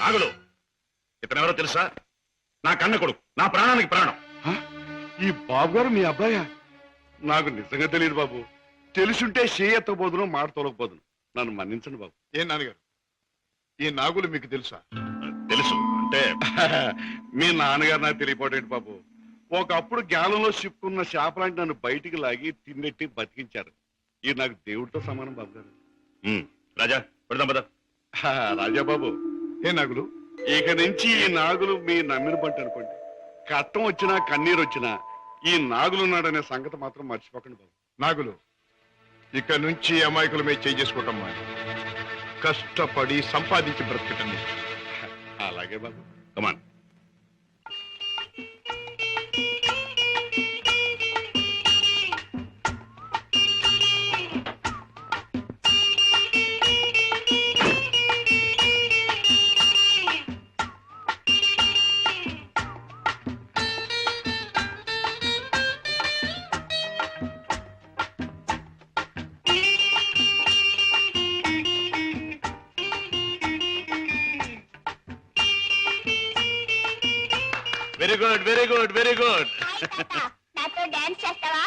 నాగులు, ఇతనెవరో తెలుసా? నా కన్న కొడుకు, నా ప్రాణానికి ప్రాణం. ఈ బాబు గారు మీ అబ్బాయా? నాకు నిజంగా తెలియదు బాబు. తెలుసుంటే చేయెత్తకపోదును, మాట తొలగపోదును. నన్ను మన్నించండి బాబు. ఏ నాన్నగారు, ఈ నాగులు మీకు తెలుసా? తెలుసు అంటే మీ నాన్నగారు నాకు తెలియపోటేంటి బాబు. ఒకప్పుడు గ్యాలంలో చిక్కున్న చేపలాంటి నన్ను బయటికి లాగి తిన్నెట్టి బతికించారు. ఇది నాకు దేవుడితో సమానం బాబు గారు. రాజా పెడదాం పద. రాజాబాబు, ఏ నాగులు, ఇక నుంచి ఈ నాగులు మీ నమ్మిన పంట అనుకోండి. కట్టం వచ్చినా కన్నీరు వచ్చినా ఈ నాగులున్నాడనే సంగతి మాత్రం మర్చిపోకండి బాబు. నాగులు, ఇక నుంచి అమాయకుల మీద చేసుకుంటాం. కష్టపడి సంపాదించి బ్రతకటం నేర్చు. అలాగే బాబు. Come on. Very good very good very good. నాతో డాన్స్ చేస్తావా?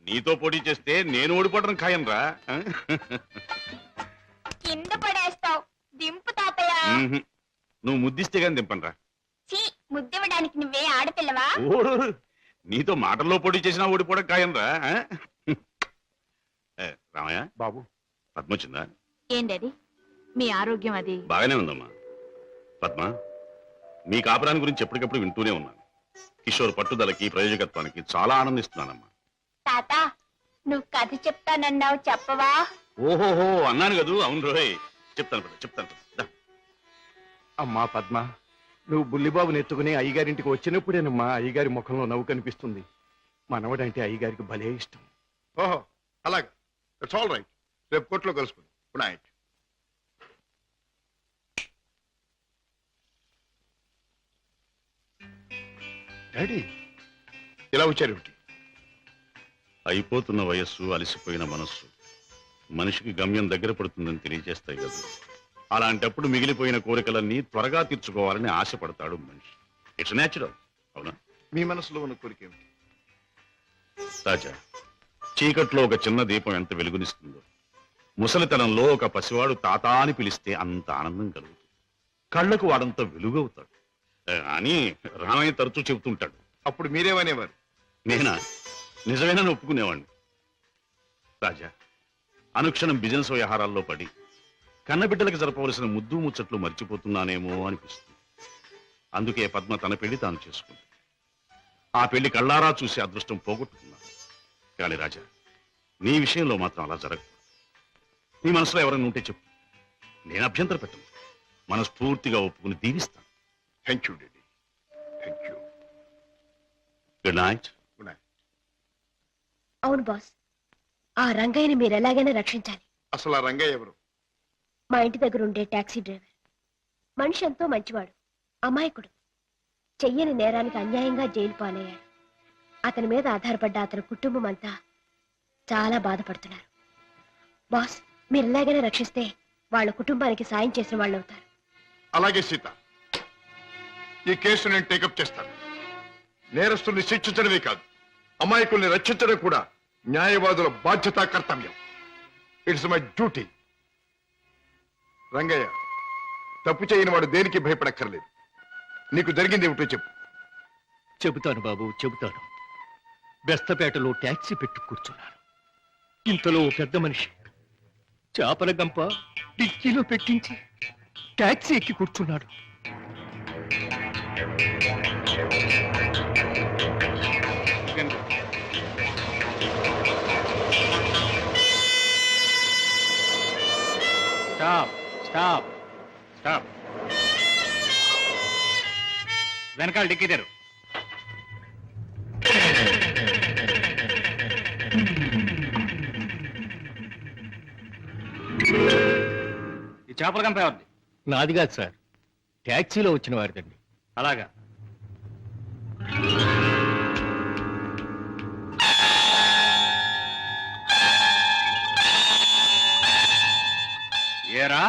నీతో పోటీ చేస్తే నేను ఓడిపోవడం ఖాయం రా. కింద పడేస్తావు. దింపు తాతయ్య. నువ్వు ముద్దిస్తే గాని దింపనరా. చీ, ముద్దివ్వడానికి నువ్వే ఆడపిల్లవా? నీతో మాటల్లో పోటీ చేసినా ఓడిపోవడం ఖాయం రా. రామయ్య బాబు, పద్మ వచ్చిందా? ఏం డాడీ, మీ ఆరోగ్యం అది? బాగానే ఉందమ్మా. పద్మ, మీ కాపురాన్ని గురించి ఎప్పటికప్పుడు వింటూనే ఉన్నాను. కిషోర్ పట్టుదలకి ప్రయోజకత్వానికి చాలా ఆనందిస్తున్నానమ్మా. తాత, నువ్వు కథ చెప్తానన్నావు, చెప్పవా? ఓహోహో అన్నాను కదూ. అవును రోయ్, చెప్తాను. అమ్మా పద్మ, నువ్వు బుల్లిబాబుని ఎత్తుకుని అయ్యగారింటికి వచ్చినప్పుడేనమ్మా అయ్యగారి ముఖంలో నవ్వు కనిపిస్తుంది. మనవడంటే అయ్యగారికి భలే ఇష్టం. ఓహో, అలాగే. It's all right. రేపు కోర్టులో కలుసుకుందాం. Good night. డాడీ, ఇలా వచ్చారేమిటి? అయిపోతున్న వయస్సు, అలసిపోయిన మనస్సు మనిషికి గమ్యం దగ్గర పడుతుందని తెలియజేస్తాయి కదా. అలాంటప్పుడు మిగిలిపోయిన కోరికలన్నీ త్వరగా తీర్చుకోవాలని ఆశపడతాడు మనిషి. It's natural. అవునా? మీ మనసులో ఉన్న కోరిక ఏమిటి? రాజా, చీకట్లో ఒక చిన్న దీపం ఎంత వెలుగునిస్తుందో, ముసలితనంలో ఒక పసివాడు తాత అని పిలిస్తే అంత ఆనందం కలుగుతుంది. కళ్ళకు వాడంత వెలుగవుతాడు అని రామయ్య తరచూ చెబుతుంటాడు. అప్పుడు మీరేమనేవారు? నేనా? నిజమేనని ఒప్పుకునేవాడిని. రాజా, అనుక్షణం బిజినెస్ వ్యవహారాల్లో పడి కన్నబిడ్డలకు జరపవలసిన ముద్దు ముచ్చట్లు మర్చిపోతున్నానేమో అనిపిస్తుంది. అందుకే పద్మ తన పెళ్లి తాను చేసుకుంది. ఆ పెళ్లి కళ్ళారా చూసి అదృష్టం పోగొట్టుకున్నాను. కానీ రాజా, నీ విషయంలో మాత్రం అలా జరగదు. నీ మనసులో ఎవరైనా ఉంటే చెప్పు, నేను అభ్యంతర పెట్టను. మనస్ఫూర్తిగా ఒప్పుకుని దీవిస్తాను. Thank you daddy, thank you. Good night. Good night. అవును బాస్, ఆ రంగయ్యని మీరు ఎలాగైనా రక్షించాలి. అసలు ఆ రంగయ్య ఎవరు? మా ఇంటి దగ్గర ఉండే టాక్సీ డ్రైవర్. మనిషి ఎంతో మంచివాడు, అమాయకుడు. చెయ్యని నేరానికి అన్యాయంగా జైలు పాలయ్యాడు. అతని మీద ఆధారపడ్డ అతని కుటుంబం అంతా చాలా బాధపడుతున్నారు. బాస్, మీరు ఎలాగైనా రక్షిస్తే వాళ్ళ కుటుంబానికి సాయం చేసిన వాళ్ళు అవుతారు. అలాగే సీత, ఈ కేసు నేను టేకప్ చేస్తాను. నేరస్తుల్ని శిక్షించడమే కాదు, అమాయకుల్ని రక్షించడం కూడా న్యాయవాదుల బాధ్యత, కర్తవ్యం. It's my duty. రంగయ్య, తప్పు చేయని వాడు దేనికి భయపడక్కర్లేదు. నీకు జరిగింది ఏమిటో చెప్పు. చెబుతాను బాబు, చెబుతాను. బెస్తపేటలో ట్యాక్సీ పెట్టి కూర్చున్నాను. ఇంతలో ఓ పెద్ద మనిషి చేపల గంప డిక్కీలో పెట్టించి ట్యాక్సీ ఎక్కి కూర్చున్నాడు. Stop stop stop. వెనకాల డిక్కీ తెరు. ఈ చేపల గంప ఎవరిది? నాది కాదు సార్, ట్యాక్సీలో వచ్చిన వారిదండి. అలాగా. ఏరా,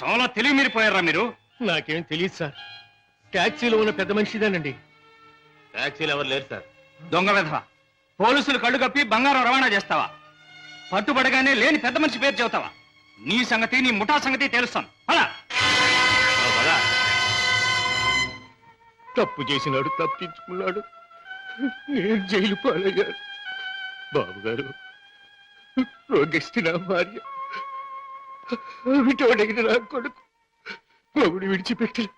చాలా తెలివి మీరిపోయారా మీరు? నాకేం తెలియదు సార్, ట్యాక్సీలో ఉన్న పెద్ద మనిషిదేనండి. ట్యాక్సీలు ఎవరు లేరు సార్. దొంగ వెధవ, పోలీసులు కళ్ళు కప్పి బంగారం రవాణా చేస్తావా? పట్టుబడగానే లేని పెద్ద మనిషి పేరు చెబుతావా? నీ సంగతి, నీ ముఠా సంగతి తెలుస్తాను. అలా తప్పు చేసినాడు, తప్పించుకున్నాడు, నేను జైలు పాలయ్యాను. బాబుగారు, రోగిష్టి నా భార్య, విటోడైన నా కొడుకు, మొగుడు విడిచిపెట్టిన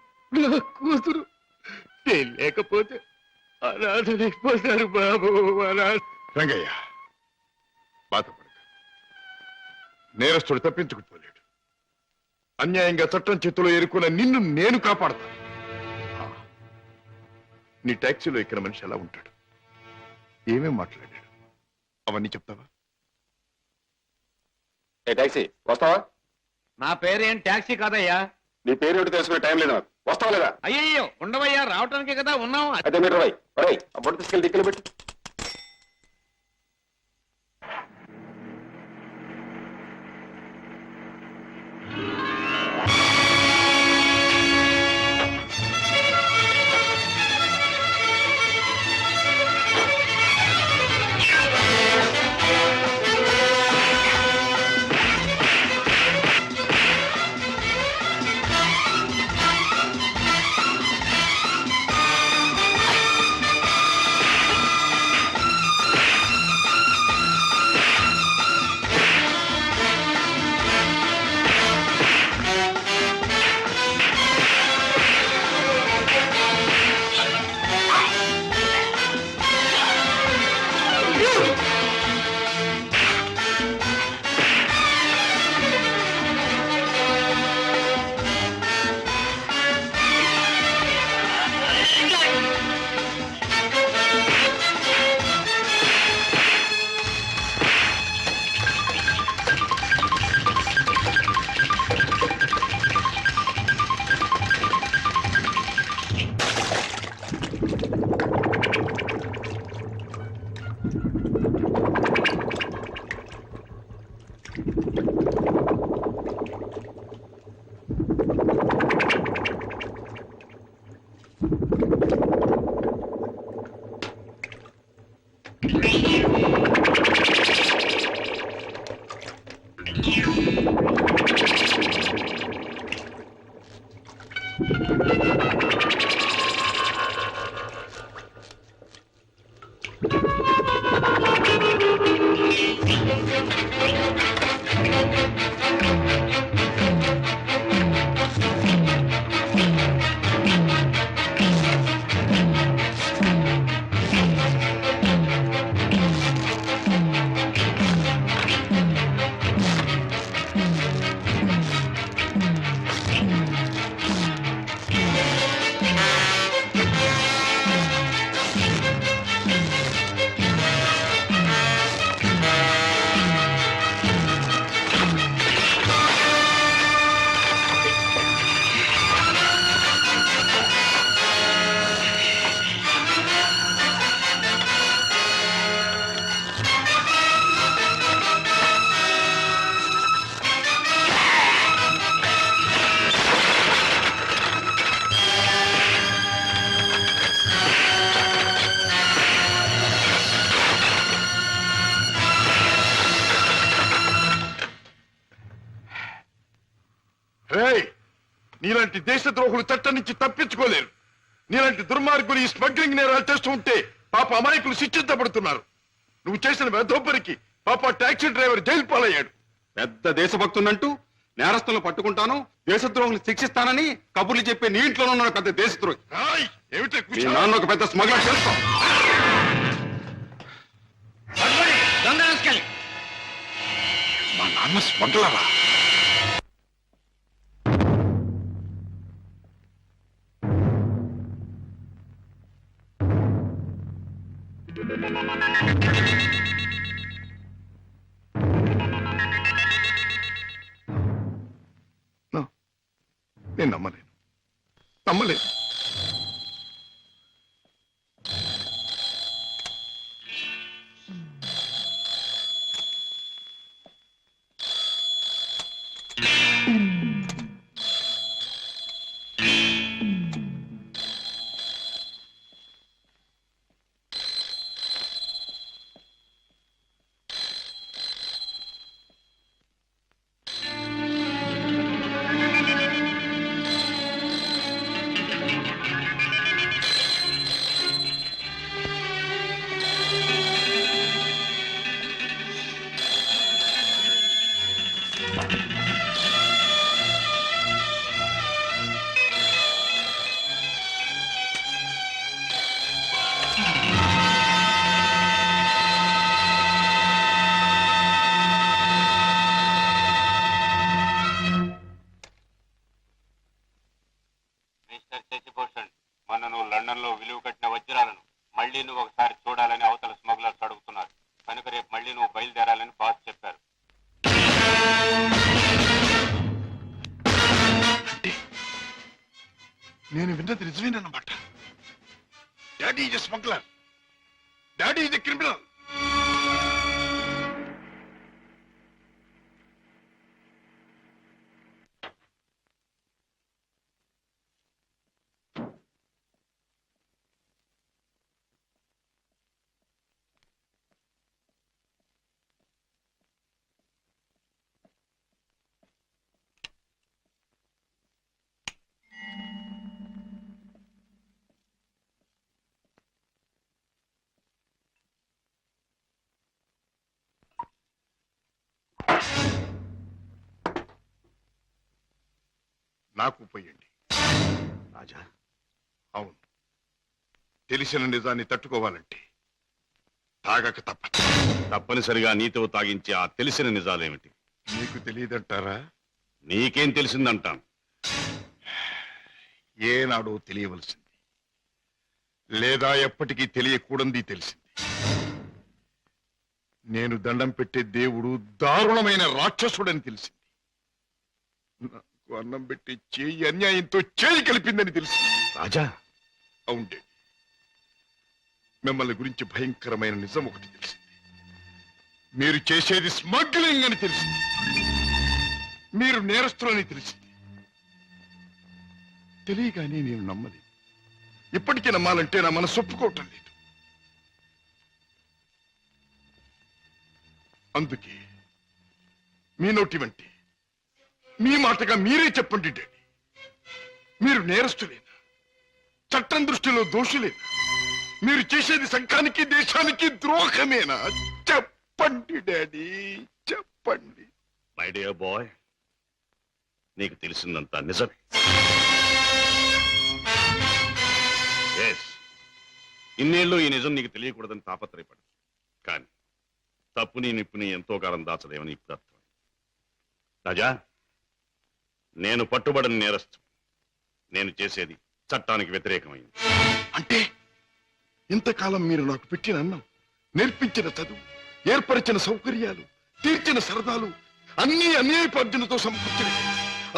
నా కూతురు, నేను లేకపోతే అనాథలైపోతారు బాబు. రంగయ్య, బాధపడక. నేరస్తుడు తప్పించుకుపోలేడు. అన్యాయంగా చట్టం చేతిలో ఎరుకున్న నిన్ను నేను కాపాడతాను. నీ ట్యాక్సీలో ఎక్కిన మనిషి ఎలా ఉంటాడు, ఏమేం మాట్లాడాడు, అవన్నీ చెప్తావా? టాక్సీ వస్తావా? నా పేరేం ట్యాక్సీ కాదయ్యా. నీ పేరు ఏంటో తెలుసుకునే టైం లేదు నాకు. వస్తావా లేదా? అయ్యయ్యో, ఉండవయ్యా, రావటానికే కదా ఉన్నాం. అయితే మీరు ఆ బొట్టు తీసుకెళ్ళి దిక్కులు పెట్టు. రేయ్, నీలాంటి దేశద్రోహులు చట్టం నుంచి తప్పించుకోలేరు. నీలాంటి దుర్మార్గులు ఈ స్మగ్లింగ్ నేరాలు చేస్తూ ఉంటే పాప అమాయకులు శిక్షించబడుతున్నారు. నువ్వు చేసిన వెధోపరికి పాప టాక్సీ డ్రైవర్ జైలు పాలయ్యాడు. పెద్ద దేశభక్తున్నంటూ నేరస్తులను పట్టుకుంటాను, దేశద్రోహులు శిక్షిస్తానని కబుర్లు చెప్పే నీ ఇంట్లోనే ఉన్నాడు పెద్ద దేశద్రోహి. రాయ్, ఏమిటే మీ నాన్న ఒక పెద్ద స్మగ్లర్ తెలుసు. మా నాన్న స్మగ్లరా? నేను నమ్మలేదు. లండన్ లో విలువ కట్టిన వజ్రాలను మళ్ళీ నువ్వు ఒకసారి చూడాలని అవతల స్మగ్లర్స్ అడుగుతున్నారు. కనుక రేపు మళ్ళీ నువ్వు బయలుదేరాలని బాస్ చెప్పారు. నేను విన్నది నిజమేనన్నమాట. Daddy is smuggler. Daddy is criminal. నాకు పోయండి రాజా. అవును, తెలిసిన నిజాన్ని తట్టుకోవాలంటే తాగక తప్పదు. తప్పనిసరిగా నీతో తాగించి ఆ తెలిసిన నిజాలేమిటి? మీకు తెలియదంటారా? నీకేం తెలిసిందంటాను. ఏనాడో తెలియవలసింది, లేదా ఎప్పటికీ తెలియకూడంది తెలిసింది. నేను దండం పెట్టే దేవుడు దారుణమైన రాక్షసుడని తెలిసింది. నాకు అన్నం పెట్టి చేయి అన్యాయంతో చేయి కలిపిందని తెలిసింది. రాజా. అవుండే, మిమ్మల్ని గురించి భయంకరమైన నిజం ఒకటి తెలిసింది. మీరు చేసేది స్మగ్లింగ్ అని తెలిసింది. మీరు నేరస్తులని తెలిసింది. తెలియగానే నేను నమ్మలేదు. ఇప్పటికీ నమ్మాలంటే నా మనసు ఒప్పుకోవటం లేదు. అందుకే మీ నోటి వంటి మీ మాటగా మీరే చెప్పండి డాడీ, మీరు నేరస్తులేనా? చట్టం దృష్టిలో దోషులేనా? మీరు చేసేది సంఘానికి దేశానికి ద్రోహమేనా? చెప్పండి డాడీ, చెప్పండి. మై డియర్ బాయ్, నీకు తెలిసిందంతా నిజమే. ఇన్నేళ్ళు ఈ నిజం నీకు తెలియకూడదని తాపత్రయపడు. కానీ తప్పుని నిప్పుని ఎంతో కాలం దాచలేమని ఇప్పుడు అర్థం. రాజా, నేను పట్టుబడిన నేరస్తు. నేను చేసేది చట్టానికి వ్యతిరేకమైంది. అంటే ఇంతకాలం మీరు నాకు పెట్టిన అన్నం, నేర్పించిన చదువు, ఏర్పరిచిన సౌకర్యాలు, తీర్చిన సరదాలు అన్ని అన్యాయపార్జనతో సమకూర్చినవి,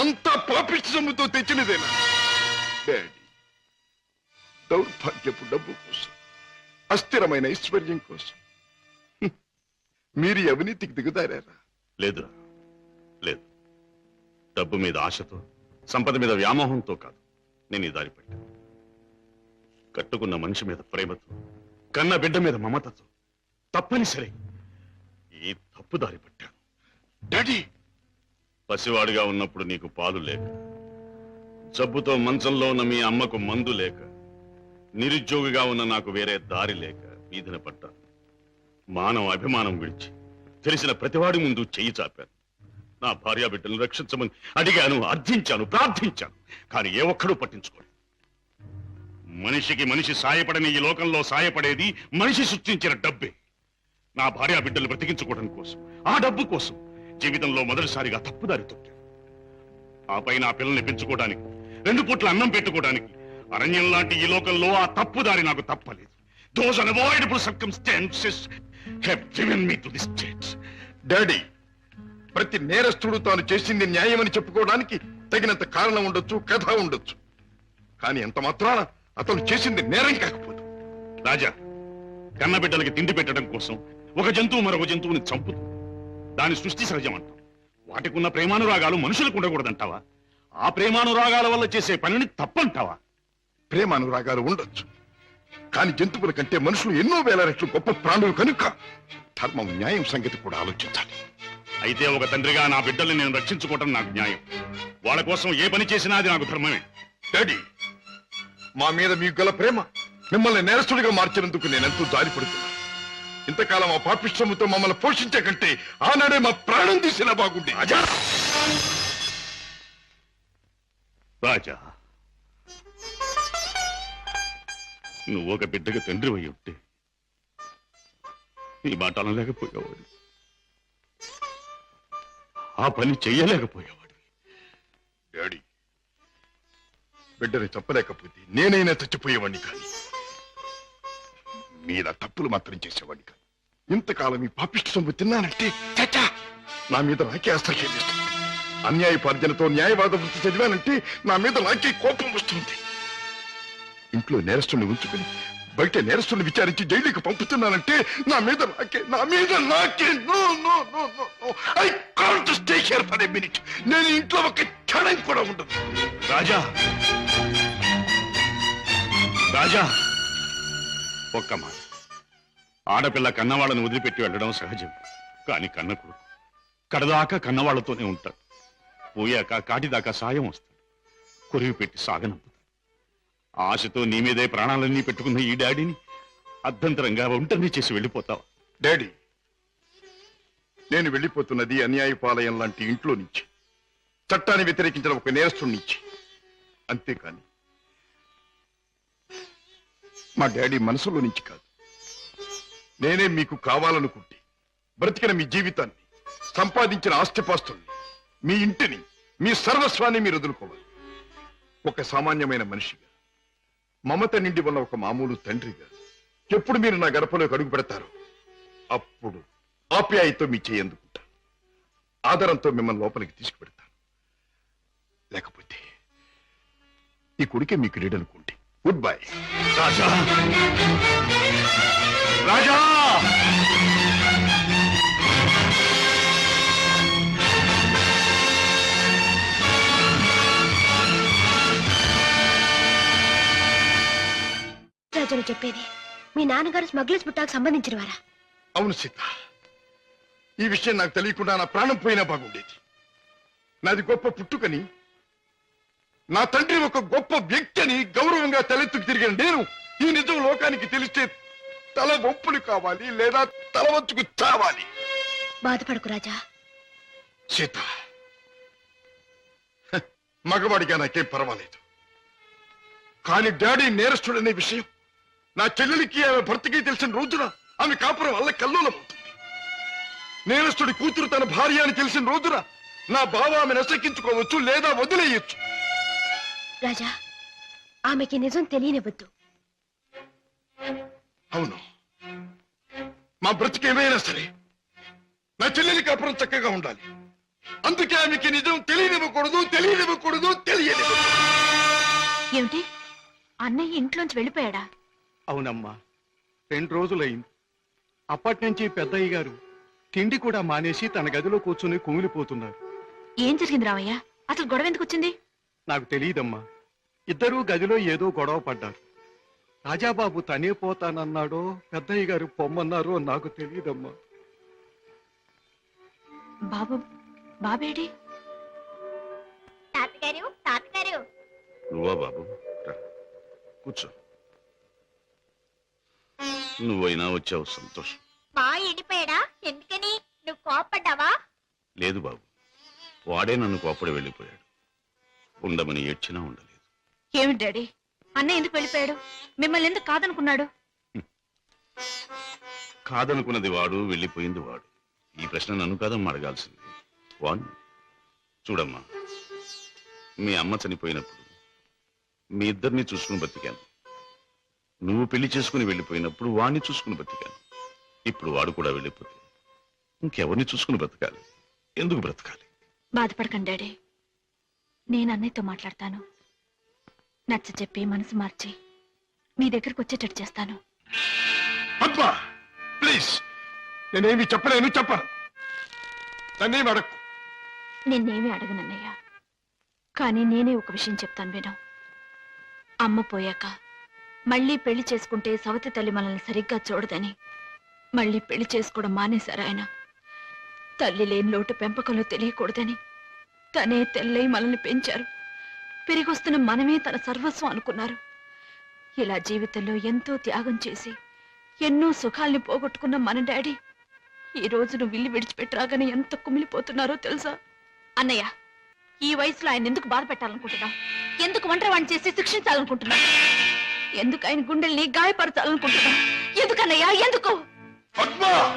అంతా పాపిష్టి సొమ్ముతో తెచ్చినదేనా? డాడీ, దౌర్భాగ్యపు డబ్బు కోసం, అస్థిరమైన ఐశ్వర్యం కోసం మీరు అవినీతికి దిగుదారా? లేదురా, లేదు. డబ్బు మీద ఆశతో, సంపద మీద వ్యామోహంతో కాదు నేను ఈ దారి పట్టాను. కట్టుకున్న మనిషి మీద ప్రేమతో, కన్న బిడ్డ మీద మమతతో తప్పనిసరి ఈ తప్పు దారి పట్టాను. డాడీ, పసివాడిగా ఉన్నప్పుడు నీకు పాలు లేక, జబ్బుతో మంచంలో ఉన్న మీ అమ్మకు మందు లేక, నిరుద్యోగిగా ఉన్న నాకు వేరే దారి లేక వీధిన పడ్డాను. మానవ అభిమానం విడిచి తెలిసిన ప్రతివాడి ముందు చెయ్యి చాపాను. నా భార్యా బిడ్డలను రక్షించమని అడిగాను, అర్థించాను, ప్రార్థించాను. కానీ ఏ ఒక్కడూ పట్టించుకోలేదు. మనిషికి మనిషి సాయపడని ఈ లోకంలో సాయపడేది మనిషి సృష్టించిన డబ్బే. నా భార్యా బిడ్డలు బ్రతికించుకోవడం కోసం, ఆ డబ్బు కోసం జీవితంలో మొదటిసారిగా తప్పుదారి తొక్కాను. ఆపై నా పిల్లల్ని పెంచుకోవడానికి, 2 పూట్ల అన్నం పెట్టుకోవడానికి అరణ్యం లాంటి ఈ లోకంలో ఆ తప్పుదారి నాకు తప్పలేదు. Those unavoidable circumstances have driven me to this state. Daddy, ప్రతి నేరస్తుడు తాను చేసింది న్యాయమని చెప్పుకోవడానికి తగినంత కారణం ఉండొచ్చు, కథ ఉండొచ్చు. కానీ ఎంత మాత్రాన అతను చేసింది నేరం కాకపోదు. రాజా, కన్నబిడ్డలకి తిండి పెట్టడం కోసం ఒక జంతువు మరొక జంతువుని చంపుతుంది. దాని సృష్టి సహజం అంటాం. వాటికున్న ప్రేమానురాగాలు మనుషులకు ఉండకూడదంటావా? ఆ ప్రేమానురాగాల వల్ల చేసే పనిని తప్పంటావా? ప్రేమానురాగాలు ఉండొచ్చు, కానీ జంతువుల కంటే మనుషులు ఎన్నో వేల రెట్లు గొప్ప ప్రాణులు కనుక ధర్మం, న్యాయం సంగతి కూడా ఆలోచించాలి. అయితే ఒక తండ్రిగా నా బిడ్డల్ని నేను రక్షించుకోవటం నాకు న్యాయం. వాళ్ళ కోసం ఏ పని చేసినా అది నాకు ధర్మమే. డాడీ, మా మీద మీకు గల ప్రేమ మిమ్మల్ని నేరస్తుడిగా మార్చినందుకు నేనెంతో జాలిపడుతున్నాను. ఇంతకాలం ఆ పాపిష్టముతో మమ్మల్ని పోషించే కంటే ఆనాడే మా ప్రాణం తీసినా బాగుండే. రాజా, నువ్వు ఒక బిడ్డకు తండ్రి అయి ఉంటే ఈ మాట అనలేకపోయేవాడు, ఆ పని చెయ్యలేకపోయేవాడు. డాడీ, బిడ్డని చెప్పలేకపోతే నేనైనా చచ్చిపోయేవాడిని, కానీ మీద తప్పులు మాత్రం చేసేవాడిని కాదు. ఇంతకాలం ఈ పాపిష్టి సొమ్ము తిన్నానంటే చచ్చా నా మీద నాకే అసహ్యం వేస్తుంది. అన్యాయపార్జనతో న్యాయవాద వృత్తి చదివానంటే నా మీద నాకే కోపం వస్తుంది. ఇంట్లో నేరస్తుని ఉంచుకుని బయట నేరస్తుని విచారించి జైలుకి పంపుతున్నానంటే నా మీద నాకే no no no no no I can't stay here for a minute. నేను ఇంట్లో ఒక క్షణం కూడా ఉండదు. రాజా, రాజా, ఒక్క మాట. ఆడపిల్ల కన్నవాళ్ళని వదిలిపెట్టి వెళ్ళడం సహజం. కానీ కన్న కొడుకు కడదాకా కన్నవాళ్లతోనే ఉంటాడు. పోయాక కాటిదాకా సాయం వస్తాడు. కొరివి పెట్టి సాగనంపుతాడు. ఆశతో నీ మీదే ప్రాణాలన్నీ పెట్టుకున్న ఈ డాడీని అర్ధంతరంగా ఒంటరిని చేసి వెళ్ళిపోతావా? డాడీ, నేను వెళ్ళిపోతున్నది అన్యాయపాలయం లాంటి ఇంట్లో నుంచి, చట్టాన్ని వ్యతిరేకించిన ఒక నేరస్తుడి నుంచి. అంతేకాని మా డాడీ మనసులో నుంచి కాదు. నేనే మీకు కావాలనుకుంటే బ్రతికిన మీ జీవితాన్ని, సంపాదించిన ఆస్తిపాస్తుల్ని, మీ ఇంటిని, మీ సర్వస్వాన్ని మీరు వదులుకోవాలి. ఒక సామాన్యమైన మనిషిగా, మమత నిండి ఉన్న ఒక మామూలు తండ్రిగా ఎప్పుడు మీరు నా గడపలోకి అడుగు పెడతారో అప్పుడు ఆప్యాయతో మీ చేయి అందుకుంటాను. ఆదరంతో మిమ్మల్ని లోపలికి తీసుకుపెడతాను. లేకపోతే ఈ కొడుకే మీ క్రీడనుకోండి. Good bye. రాజా, రాజా, రాజును చెప్పేది మీ నాన్నగారు స్మగ్లర్స్ బుట్టాకు సంబంధించిన వారా? అవును సీత, ఈ విషయం నాకు తెలియకుండా నా ప్రాణం పోయినా బాగుండేది. నాది గొప్ప పుట్టుకని, నా తండ్రి ఒక గొప్ప వ్యక్తి అని గౌరవంగా తలెత్తుకు తిరిగిన నేను ఈ నిజం లోకానికి తెలిస్తే తల వంపులు కావాలి, లేదా తల వంచుకు చావాలి. బాధపడకు రాజా. సీత, మగవాడిగా నాకేం పర్వాలేదు. కానీ డాడీ నేరస్తుడనే విషయం నా చెల్లెలికి, ఆమె భర్తకి తెలిసిన రోజున ఆమె కాపురం వల్ల కల్లోలమవుతుంది. నేరస్తుడి కూతురు తన భార్య అని తెలిసిన రోజున నా బావ ఆమెను అసక్కించుకోవచ్చు, లేదా వదిలేయచ్చు. రాజా, ఆమెకి నిజం తెలియనివ్వద్దు. అవును, మా బ్రతికేమైనా సరే నా చెల్లెలి కాపురం చక్కగా ఉండాలి. అందుకే ఆమెకి నిజం తెలియనివ్వకూడదు. ఏమిటి, అన్నయ్య ఇంట్లోంచి వెళ్ళిపోయాడా? అవునమ్మా, 2 రోజులైంది. అప్పటి నుంచి పెద్దయ్య గారు తిండి కూడా మానేసి తన గదిలో కూర్చుని కుమిలిపోతున్నారు. ఏం జరిగింది రామయ్య? అసలు గొడవ ఎందుకు వచ్చింది? నాకు తెలియదమ్మా. ఇద్దరూ గదిలో ఏదో గొడవ పడ్డారు. రాజాబాబు తనే పోతానన్నాడో పెద్దయ్య గారు పొమ్మన్నారో నాకు తెలియదమ్మా. బాబేడి? తాతగారు తాతగారు. నువ్వా బాబు? రా, కూర్చో. నువ్వైనా వచ్చావు, సంతోషం. మా ఎండిపోయాడా? ఎందుకని? నువ్వు కోపడ్డావా? లేదు బాబు, వాడే నన్ను కోపడి వెళ్ళిపోయాడు. ఉండమని ఏడ్చినా ఉండలేదు. ఏమిటి డాడీ, అన్నయ్య ఎందుకు వెళ్ళిపోయాడు? మిమ్మల్ని ఎందుకు కాదనుకున్నాడు? కాదనుకున్నది వాడు, వెళ్ళిపోయింది వాడు. ఈ ప్రశ్న నన్ను కాదమ్మా అడగాల్సింది. వాణ్ణి చూడమ్మా, మీ అమ్మ చనిపోయినప్పుడు మీ ఇద్దరిని చూసుకుని బతికాను. నువ్వు పెళ్లి చేసుకుని వెళ్ళిపోయినప్పుడు వాణ్ణి చూసుకుని బతికాను. ఇప్పుడు వాడు కూడా వెళ్ళిపోతే ఇంకెవరిని చూసుకుని బ్రతకాలి? ఎందుకు బ్రతకాలి? బాధపడకండి డాడీ, నేను అన్నయ్యతో మాట్లాడతాను. నచ్చ చెప్పి మనసు మార్చి మీ దగ్గరకు వచ్చేటట్టు చేస్తాను. పద్మా, ప్లీజ్, నేనేమి చెప్పలేను, చెప్పను. నన్నేమి అడగకు. నిన్నేమీ అడగనన్నయ్యా, కానీ నేనే ఒక విషయం చెప్తాను విను. అమ్మ పోయాక మళ్ళీ పెళ్లి చేసుకుంటే సవతి తల్లి మనల్ని సరిగ్గా చూడదని మళ్ళీ పెళ్లి చేసుకోవడం మానేశారు ఆయన. తల్లి లేని లోటు పెంపకంలో తెలియకూడదని తనే తెల్లై మనల్ని పెంచారు. పెరిగొస్తున్న మనమే తన సర్వస్వం అనుకున్నారు. ఇలా జీవితంలో ఎంతో త్యాగం చేసి ఎన్నో సుఖాల్ని పోగొట్టుకున్న మన డాడీ ఈ రోజు నువ్వు ఇల్లు విడిచిపెట్టరాగానే ఎంత కుమిలిపోతున్నారో తెలుసా? అన్నయ్య, ఈ వయసులో ఆయన ఎందుకు బాధ పెట్టాలనుకుంటున్నావు? ఎందుకు ఒంటరివాణ్ణి చేసి శిక్షించాలనుకుంటున్నావు? ఎందుకు ఆయన గుండెల్ని గాయపరచాలనుకుంటున్నావు? ఎందుకన్నయ్యా, ఎందుకు?